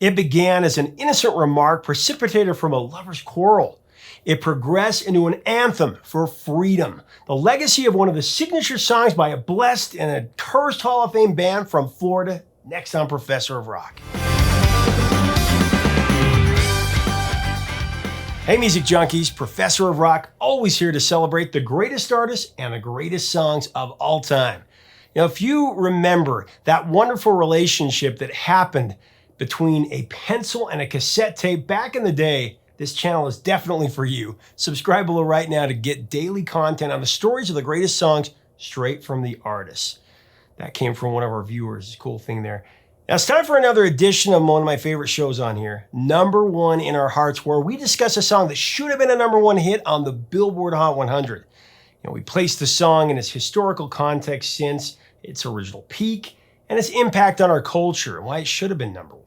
It began as an innocent remark precipitated from a lover's quarrel. It progressed into an anthem for freedom, the legacy of one of the signature songs by a blessed and a cursed Hall of Fame band from Florida, next on Professor of Rock. Hey music junkies, Professor of Rock, always here to celebrate the greatest artists and the greatest songs of all time. Now, if you remember that wonderful relationship that happened between a pencil and a cassette tape back in the day, this channel is definitely for you. Subscribe below right now to get daily content on the stories of the greatest songs straight from the artists. That came from one of our viewers, cool thing there. Now it's time for another edition of one of my favorite shows on here, Number One in Our Hearts, where we discuss a song that should have been a number one hit on the Billboard Hot 100. We place the song in its historical context since its original peak and its impact on our culture and why it should have been number one.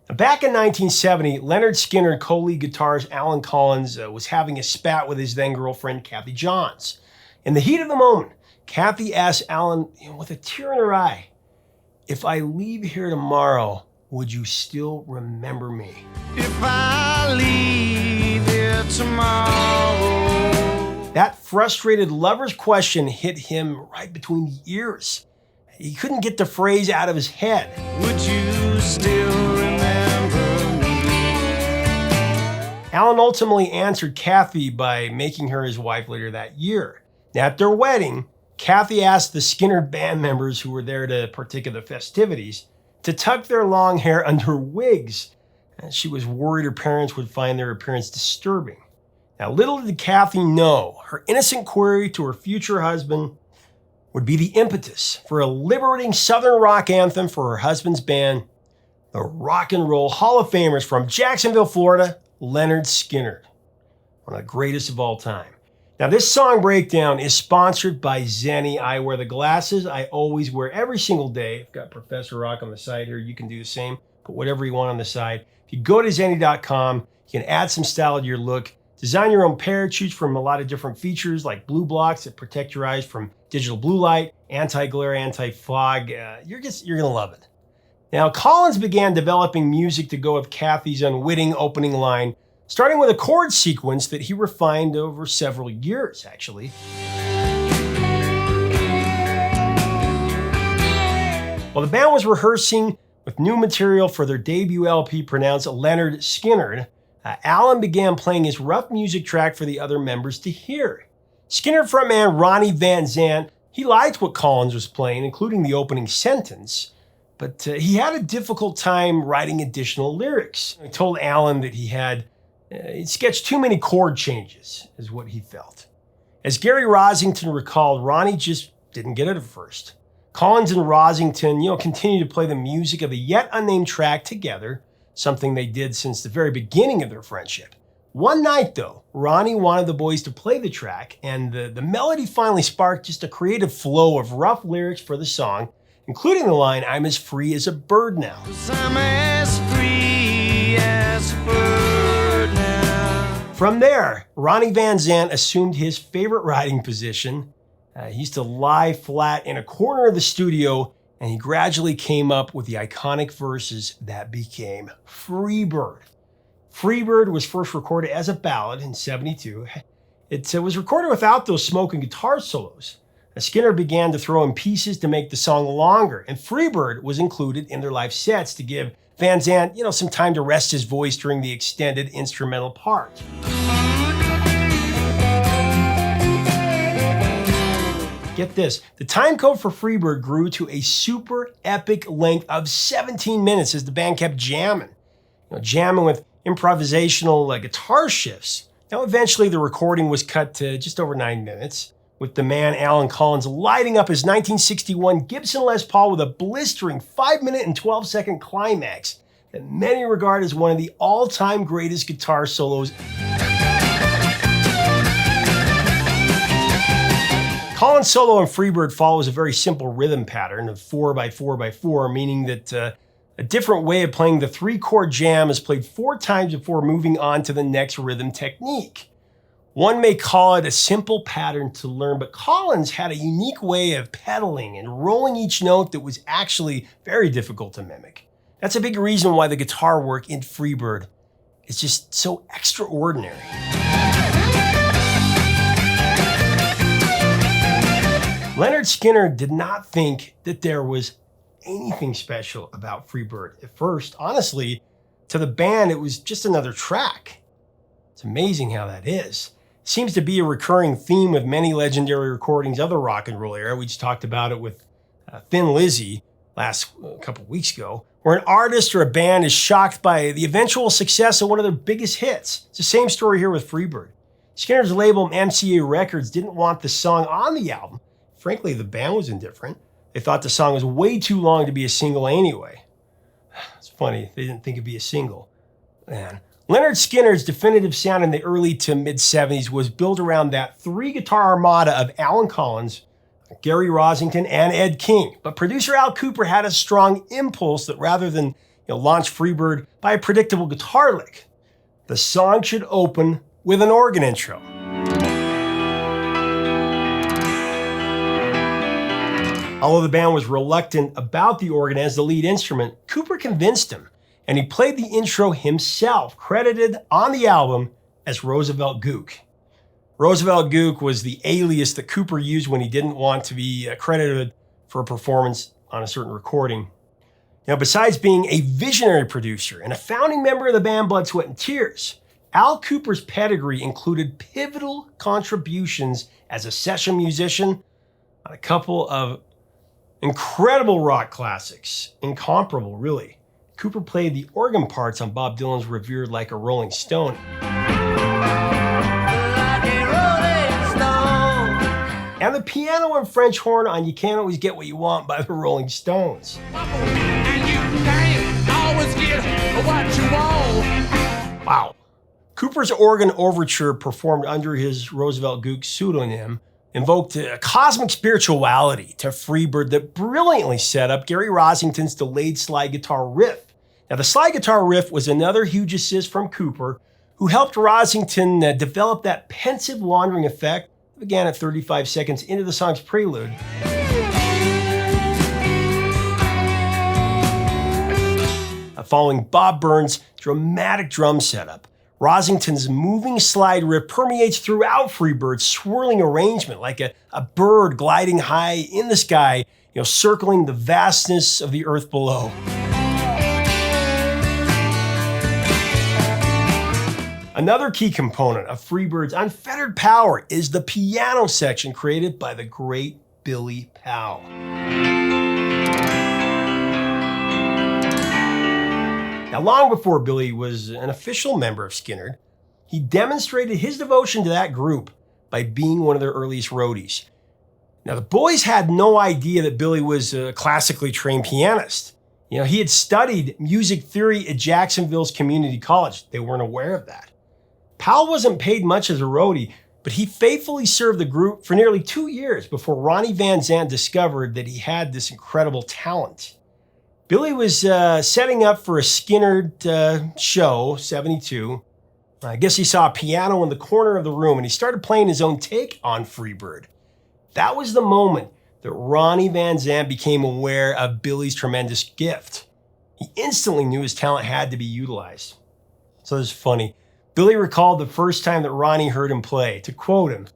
Now, back in 1970, Lynyrd Skynyrd co-lead guitarist Allen Collins was having a spat with his then-girlfriend Kathy Johns. In the heat of the moment, Kathy asked Allen, with a tear in her eye, "If I leave here tomorrow, would you still remember me?" If I leave here tomorrow. That frustrated lover's question hit him right between the ears. He couldn't get the phrase out of his head. Would you still remember me? Allen ultimately answered Kathy by making her his wife later that year. Now, at their wedding, Kathy asked the Skynyrd band members who were there to partake of the festivities to tuck their long hair under wigs. And she was worried her parents would find their appearance disturbing. Now, little did Kathy know, her innocent query to her future husband would be the impetus for a liberating Southern rock anthem for her husband's band, the Rock and Roll Hall of Famers from Jacksonville, Florida, Lynyrd Skynyrd, one of the greatest of all time. Now, this song breakdown is sponsored by Zenni. I wear the glasses I always wear every single day. I've got Professor Rock on the side here. You can do the same. Put whatever you want on the side. If you go to Zenni.com, you can add some style to your look. Design your own pair. Choose from a lot of different features like blue blocks that protect your eyes from digital blue light, anti-glare, anti-fog. You're going to love it. Now, Collins began developing music to go with Kathy's unwitting opening line, starting with a chord sequence that he refined over several years, actually. While the band was rehearsing with new material for their debut LP pronounced Lynyrd Skynyrd, Allen began playing his rough music track for the other members to hear. Skynyrd frontman Ronnie Van Zant, he liked what Collins was playing, including the opening sentence, but he had a difficult time writing additional lyrics. He told Allen that he'd sketched too many chord changes, is what he felt. As Gary Rosington recalled, Ronnie just didn't get it at first. Collins and Rosington, continued to play the music of the yet unnamed track together, something they did since the very beginning of their friendship. One night, though, Ronnie wanted the boys to play the track, and the melody finally sparked just a creative flow of rough lyrics for the song, including the line, "I'm as free as a bird now." 'Cause I'm as free as a bird now. From there, Ronnie Van Zant assumed his favorite writing position. He used to lie flat in a corner of the studio, and he gradually came up with the iconic verses that became Freebird. Freebird was first recorded as a ballad in '72. It was recorded without those smoking guitar solos. Skynyrd began to throw in pieces to make the song longer, and Freebird was included in their live sets to give Van Zant, some time to rest his voice during the extended instrumental part. Get this, the time code for Freebird grew to a super epic length of 17 minutes as the band kept jamming. Jamming with improvisational guitar shifts. Now, eventually the recording was cut to just over 9 minutes, with the man Allen Collins lighting up his 1961 Gibson Les Paul with a blistering 5-minute and 12-second climax that many regard as one of the all-time greatest guitar solos. Collins' solo on Freebird follows a very simple rhythm pattern of 4x4x4, meaning that a different way of playing the 3-chord jam is played 4 times before moving on to the next rhythm technique. One may call it a simple pattern to learn, but Collins had a unique way of pedaling and rolling each note that was actually very difficult to mimic. That's a big reason why the guitar work in Freebird is just so extraordinary. Lynyrd Skynyrd did not think that there was anything special about Freebird at first. Honestly, to the band, it was just another track. It's amazing how that is. It seems to be a recurring theme with many legendary recordings of the rock and roll era. We just talked about it with Thin Lizzy a couple weeks ago, where an artist or a band is shocked by the eventual success of one of their biggest hits. It's the same story here with Freebird. Skynyrd's label, MCA Records, didn't want the song on the album. Frankly, the band was indifferent. They thought the song was way too long to be a single anyway. It's funny, they didn't think it'd be a single. Man. Lynyrd Skynyrd's definitive sound in the early to mid-70s was built around that three-guitar armada of Alan Collins, Gary Rossington, and Ed King. But producer Al Kooper had a strong impulse that rather than launch Freebird by a predictable guitar lick, the song should open with an organ intro. Although the band was reluctant about the organ as the lead instrument, Kooper convinced him, and he played the intro himself, credited on the album as Roosevelt Gook. Roosevelt Gook was the alias that Kooper used when he didn't want to be credited for a performance on a certain recording. Now, besides being a visionary producer and a founding member of the band Blood, Sweat, and Tears, Al Kooper's pedigree included pivotal contributions as a session musician on a couple of incredible rock classics. Incomparable, really. Kooper played the organ parts on Bob Dylan's Revered Like a Rolling Stone. And the piano and French horn on You Can't Always Get What You Want by the Rolling Stones. And you can't always get what you want. Wow. Kooper's organ overture, performed under his Roosevelt Gook pseudonym, invoked a cosmic spirituality to Freebird that brilliantly set up Gary Rossington's delayed slide guitar riff. Now, the slide guitar riff was another huge assist from Kooper, who helped Rossington develop that pensive laundering effect that began at 35 seconds into the song's prelude. Following Bob Burns' dramatic drum setup, Rossington's moving slide riff permeates throughout Freebird's swirling arrangement like a bird gliding high in the sky, circling the vastness of the earth below. Another key component of Freebird's unfettered power is the piano section created by the great Billy Powell. Now, long before Billy was an official member of Skynyrd, he demonstrated his devotion to that group by being one of their earliest roadies. Now, the boys had no idea that Billy was a classically trained pianist. He had studied music theory at Jacksonville's community college. They weren't aware of that. Powell wasn't paid much as a roadie, but he faithfully served the group for nearly 2 years before Ronnie Van Zant discovered that he had this incredible talent. Billy was setting up for a Skynyrd show, 72. I guess he saw a piano in the corner of the room and he started playing his own take on Freebird. That was the moment that Ronnie Van Zant became aware of Billy's tremendous gift. He instantly knew his talent had to be utilized. So this is funny. Billy recalled the first time that Ronnie heard him play. To quote him,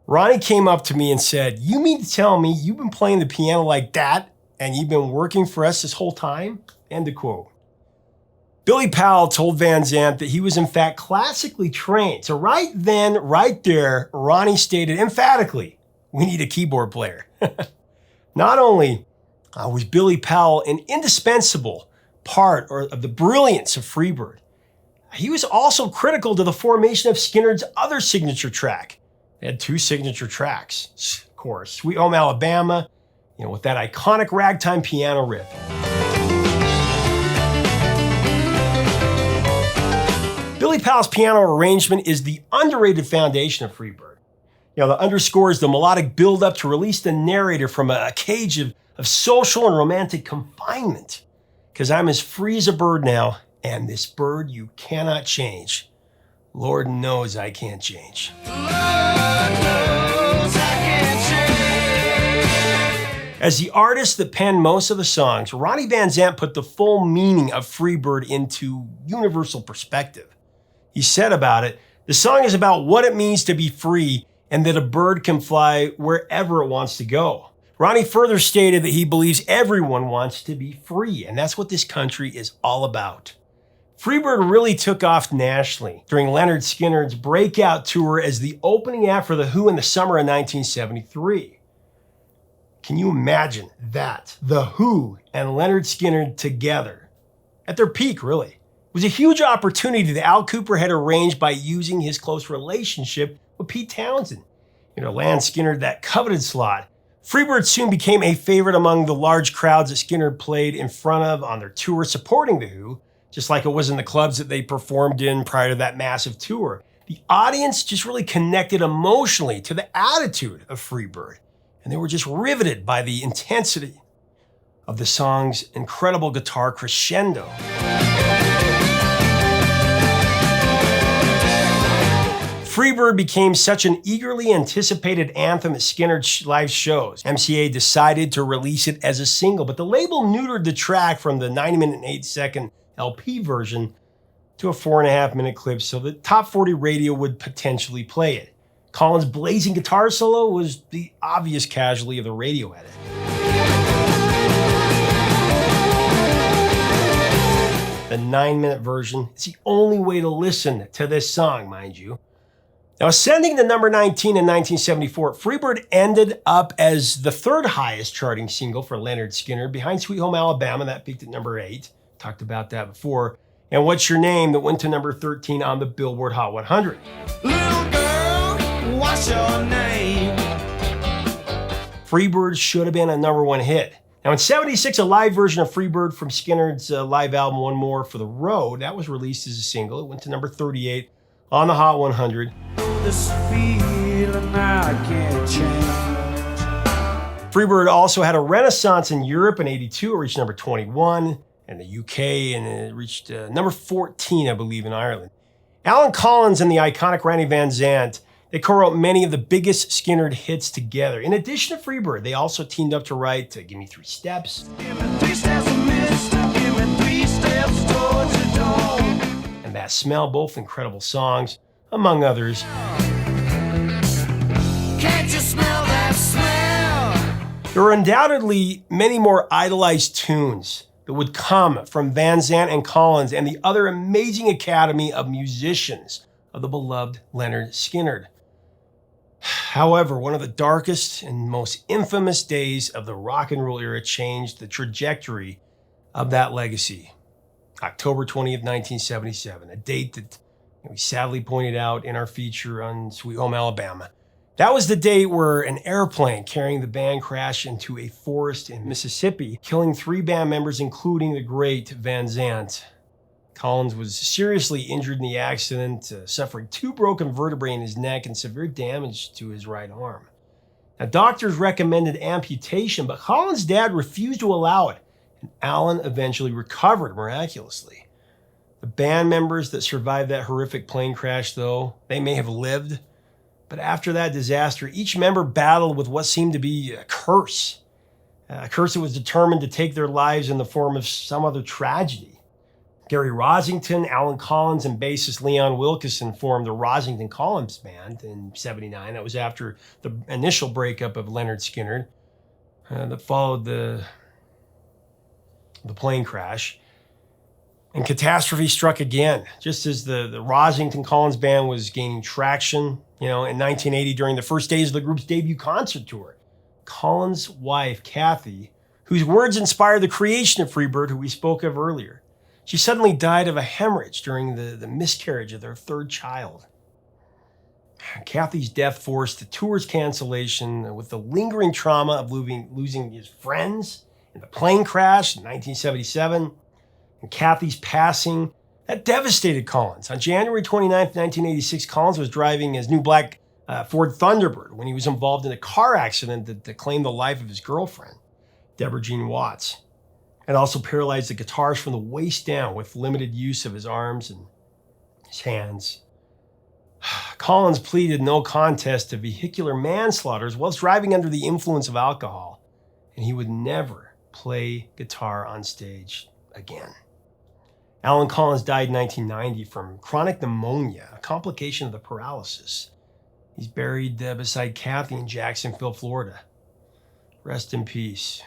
Ronnie came up to me and said, "You mean to tell me you've been playing the piano like that and you've been working for us this whole time?" End of quote. Billy Powell told Van Zant that he was in fact classically trained. So right then, right there, Ronnie stated emphatically, "We need a keyboard player." Not only was Billy Powell an indispensable part of the brilliance of Freebird, he was also critical to the formation of Skynyrd's other signature track. They had 2 signature tracks, of course, Sweet Home Alabama, with that iconic ragtime piano riff. Billy Powell's piano arrangement is the underrated foundation of Freebird. That underscores the melodic build-up to release the narrator from a cage of social and romantic confinement. Because I'm as free as a bird now, and this bird you cannot change. Lord knows I can't change. Lord knows I can't change. As the artist that penned most of the songs, Ronnie Van Zant put the full meaning of Freebird into universal perspective. He said about it, "The song is about what it means to be free and that a bird can fly wherever it wants to go." Ronnie further stated that he believes everyone wants to be free, and that's what this country is all about. Freebird really took off nationally during Lynyrd Skynyrd's breakout tour as the opening act for The Who in the summer of 1973. Can you imagine that? The Who and Lynyrd Skynyrd together. At their peak, really. It was a huge opportunity that Al Kooper had arranged by using his close relationship with Pete Townsend. Leann Skynyrd that coveted slot. Freebird soon became a favorite among the large crowds that Skynyrd played in front of on their tour supporting The Who, just like it was in the clubs that they performed in prior to that massive tour. The audience just really connected emotionally to the attitude of Freebird, and they were just riveted by the intensity of the song's incredible guitar crescendo. Freebird became such an eagerly anticipated anthem at Skynyrd's live shows. MCA decided to release it as a single, but the label neutered the track from the 90-minute and 8-second LP version to a 4.5-minute clip so that Top 40 radio would potentially play it. Collins' blazing guitar solo was the obvious casualty of the radio edit. The 9-minute version is the only way to listen to this song, mind you. Now, ascending to number 19 in 1974, Freebird ended up as the third highest charting single for Lynyrd Skynyrd, behind Sweet Home Alabama, that peaked at number 8. Talked about that before. And What's Your Name, that went to number 13 on the Billboard Hot 100. Little girl, what's your name? Freebird should have been a number 1 hit. Now, in 76, a live version of Freebird from Skynyrd's live album One More for the Road, that was released as a single. It went to number 38 on the Hot 100. This feeling I can't change. Freebird also had a renaissance in Europe in 82. It reached number 21 in the UK, and it reached number 14, I believe, in Ireland. Alan Collins and the iconic Ronnie Van Zant, they co-wrote many of the biggest Skynyrd hits together. In addition to Freebird, they also teamed up to write Give Me 3 Steps. Give me 3 steps, mister. Give me 3 steps towards the door. And That Smell, both incredible songs, among others. Can't you smell that smell? There are undoubtedly many more idolized tunes that would come from Van Zant and Collins and the other amazing academy of musicians of the beloved Lynyrd Skynyrd. However, one of the darkest and most infamous days of the rock and roll era changed the trajectory of that legacy. October 20th, 1977, a date that we sadly pointed out in our feature on Sweet Home Alabama. That was the date where an airplane carrying the band crashed into a forest in Mississippi, killing 3 band members, including the great Van Zant. Collins was seriously injured in the accident, suffering 2 broken vertebrae in his neck and severe damage to his right arm. Now, doctors recommended amputation, but Collins' dad refused to allow it, and Alan eventually recovered miraculously. The band members that survived that horrific plane crash, though, they may have lived, but after that disaster, each member battled with what seemed to be a curse that was determined to take their lives in the form of some other tragedy. Gary Rosington, Alan Collins, and bassist Leon Wilkeson formed the Rosington Collins Band in '79. That was after the initial breakup of Lynyrd Skynyrd that followed the plane crash. And catastrophe struck again, just as the Rosington Collins Band was gaining traction. In 1980, during the first days of the group's debut concert tour, Collins' wife, Kathy, whose words inspired the creation of Freebird, who we spoke of earlier, she suddenly died of a hemorrhage during the miscarriage of their 3rd child. Kathy's death forced the tour's cancellation with the lingering trauma of losing his friends in the plane crash in 1977. And Kathy's passing, that devastated Collins. On January 29th, 1986, Collins was driving his new black Ford Thunderbird when he was involved in a car accident that claimed the life of his girlfriend, Deborah Jean Watts. It also paralyzed the guitarist from the waist down with limited use of his arms and his hands. Collins pleaded no contest to vehicular manslaughter as well as driving under the influence of alcohol. and he would never play guitar on stage again. Allen Collins died in 1990 from chronic pneumonia, a complication of the paralysis. He's buried beside Kathy in Jacksonville, Florida. Rest in peace.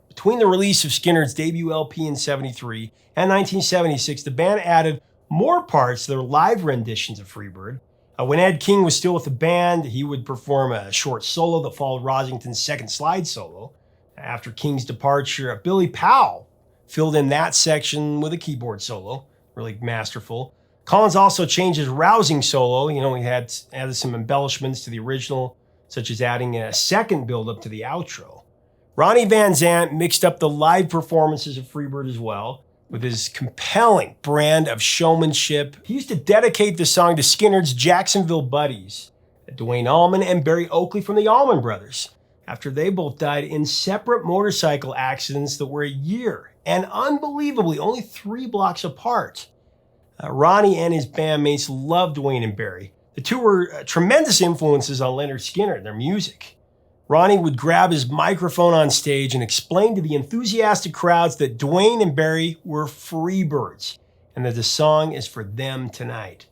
Between the release of Skynyrd's debut LP in 73 and 1976, the band added more parts to their live renditions of Freebird. When Ed King was still with the band, he would perform a short solo that followed Rosington's second slide solo. After King's departure, Billy Powell filled in that section with a keyboard solo, really masterful. Collins also changed his rousing solo. He had added some embellishments to the original, such as adding a second build-up to the outro. Ronnie Van Zant mixed up the live performances of Freebird as well, with his compelling brand of showmanship. He used to dedicate the song to Skynyrd's Jacksonville buddies, Dwayne Allman and Barry Oakley from the Allman Brothers, after they both died in separate motorcycle accidents that were a year and unbelievably only 3 blocks apart. Ronnie and his bandmates loved Dwayne and Barry. The two were tremendous influences on Lynyrd Skynyrd and their music. Ronnie would grab his microphone on stage and explain to the enthusiastic crowds that Dwayne and Barry were Freebirds and that the song is for them tonight.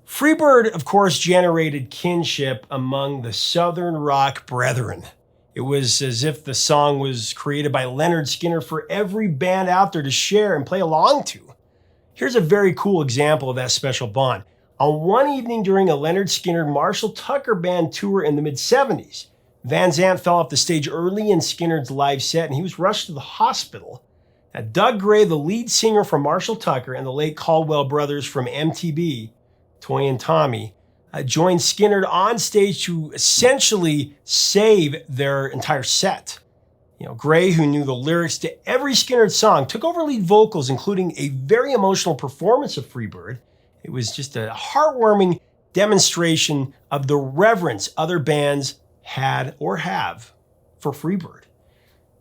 Freebird, of course, generated kinship among the Southern rock brethren. It was as if the song was created by Lynyrd Skynyrd for every band out there to share and play along to. Here's a very cool example of that special bond. On one evening during a Lynyrd Skynyrd Marshall Tucker band tour in the mid-70s, Van Zant fell off the stage early in Skynyrd's live set and he was rushed to the hospital. Now, Doug Gray, the lead singer from Marshall Tucker, and the late Caldwell brothers from MTV, Toy and Tommy, joined Skynyrd on stage to essentially save their entire set. Gray, who knew the lyrics to every Skynyrd song, took over lead vocals, including a very emotional performance of Freebird. It was just a heartwarming demonstration of the reverence other bands had or have for Freebird,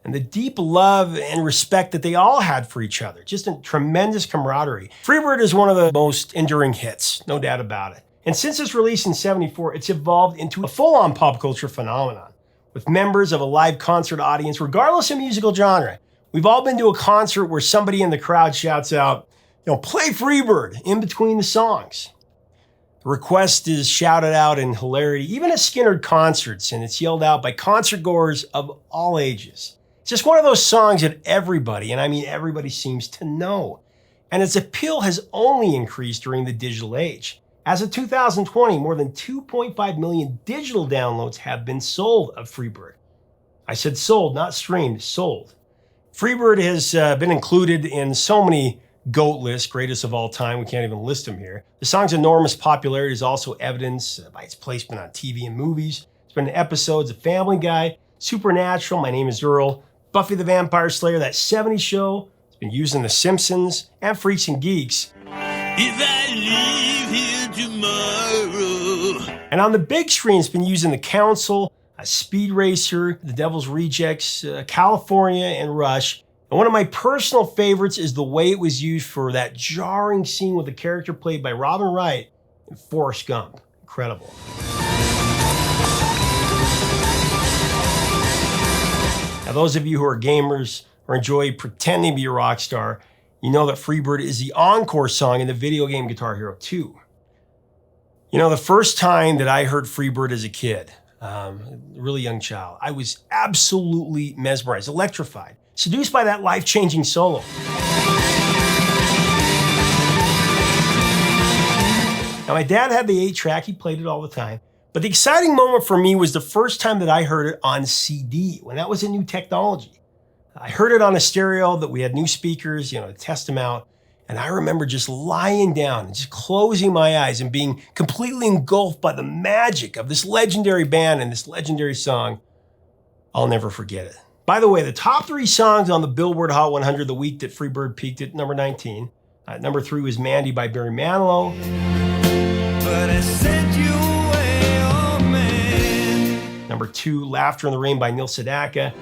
and the deep love and respect that they all had for each other. Just a tremendous camaraderie. Freebird is one of the most enduring hits, no doubt about it. And since its release in 74, it's evolved into a full-on pop culture phenomenon, with members of a live concert audience, regardless of musical genre. We've all been to a concert where somebody in the crowd shouts out, play Freebird in between the songs. The request is shouted out in hilarity, even at Skynyrd concerts, and it's yelled out by concertgoers of all ages. It's just one of those songs that everybody, and I mean everybody, seems to know. And its appeal has only increased during the digital age. As of 2020, more than 2.5 million digital downloads have been sold of Freebird. I said sold, not streamed, sold. Freebird has been included in so many GOAT lists, greatest of all time. We can't even list them here. The song's enormous popularity is also evidenced by its placement on TV and movies. It's been in episodes of Family Guy, Supernatural, My Name is Earl, Buffy the Vampire Slayer, That 70s Show. It's been used in The Simpsons and Freaks and Geeks. If I leave here tomorrow. And on the big screen, it's been used in The Council, Speed Racer, The Devil's Rejects, California, and Rush. And one of my personal favorites is the way it was used for that jarring scene with the character played by Robin Wright in Forrest Gump. Incredible. Now, those of you who are gamers or enjoy pretending to be a rock star, you know that Freebird is the encore song in the video game Guitar Hero 2. The first time that I heard Freebird as a kid, a really young child, I was absolutely mesmerized, electrified, seduced by that life-changing solo. Now, my dad had the 8-track, he played it all the time, but the exciting moment for me was the first time that I heard it on CD, when that was a new technology. I heard it on a stereo that we had new speakers, to test them out, and I remember just lying down and just closing my eyes and being completely engulfed by the magic of this legendary band and this legendary song. I'll never forget it. By the way, the top 3 songs on the Billboard Hot 100 the week that Freebird peaked at number 19. Number 3 was Mandy by Barry Manilow. But I sent you away, oh man. Number 2, Laughter in the Rain by Neil Sedaka.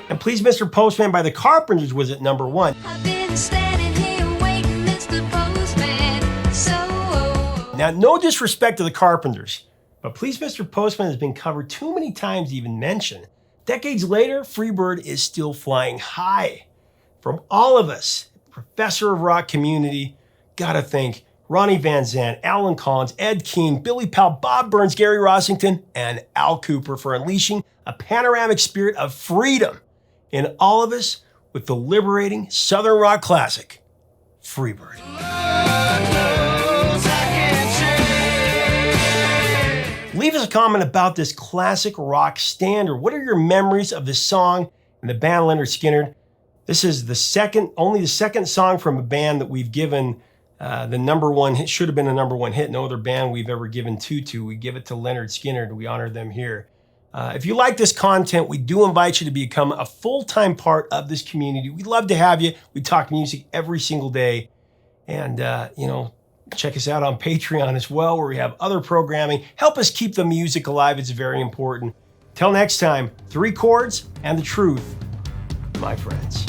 And Please Mr. Postman by the Carpenters was at number 1. I've been standing here waiting, Mr. Postman, so... Now, no disrespect to the Carpenters, But Please Mr. Postman has been covered too many times to even mention. Decades later, Freebird is still flying high. From all of us, professor of rock community, gotta thank Ronnie Van Zant, Alan Collins, Ed King, Billy Powell, Bob Burns, Gary Rossington, and Al Cooper for unleashing a panoramic spirit of freedom in all of us with the liberating Southern rock classic, Freebird. Leave us a comment about this classic rock standard. What are your memories of this song and the band Lynyrd Skynyrd? This is only the second song from a band that we've given the number one hit. Should have been a number one hit. No other band we've ever given two to. We give it to Lynyrd Skynyrd. We honor them here. If you like this content, we do invite you to become a full-time part of this community. We'd love to have you. We talk music every single day. And, check us out on Patreon as well, where we have other programming. Help us keep the music alive. It's very important. Till next time, 3 chords and the truth, my friends.